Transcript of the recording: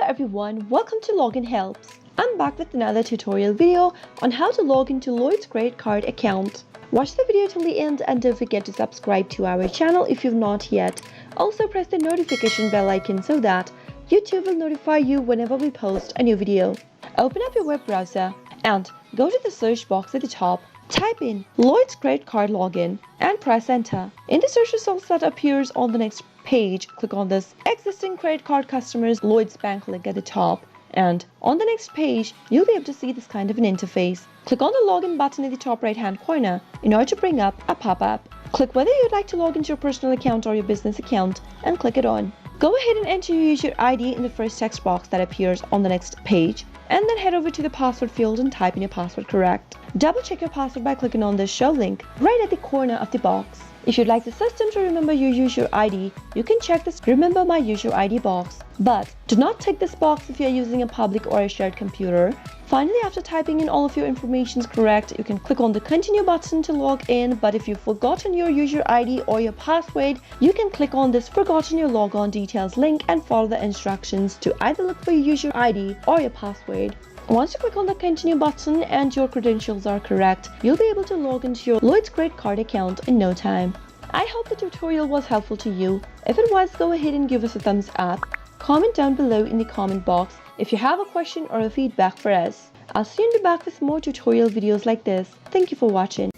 Hello everyone, welcome to Login Helps. I'm back with another tutorial video on how to log into Lloyds credit card account. Watch the video till the end and don't forget to subscribe to our channel if you've not yet. Also press the notification bell icon so that YouTube will notify you whenever we post a new video. Open up your web browser and go to the search box at the top. Type in Lloyds credit card login and press enter. In the search results that appears on the next page, click on this existing credit card customers Lloyds Bank link at the top. And on the next page, you'll be able to see this kind of an interface. Click on the login button in the top right hand corner in order to bring up a pop-up. Click whether you'd like to log into your personal account or your business account and click it on. Go ahead and enter your user ID in the first text box that appears on the next page, and then head over to the password field and type in your password correct. Double check your password by clicking on the show link right at the corner of the box. If you'd like the system to remember your user ID, you can check this Remember My User ID box. But do not tick this box if you're using a public or a shared computer. Finally, after typing in all of your information correct, you can click on the Continue button to log in. But if you've forgotten your user ID or your password, you can click on this Forgotten Your Logon Details link and follow the instructions to either look for your user ID or your password. Once you click on the Continue button and your credentials are correct, you'll be able to log into your Lloyds credit card account in no time. I hope the tutorial was helpful to you. If it was, go ahead and give us a thumbs up. Comment down below in the comment box if you have a question or a feedback for us. I'll soon be back with more tutorial videos like this. Thank you for watching.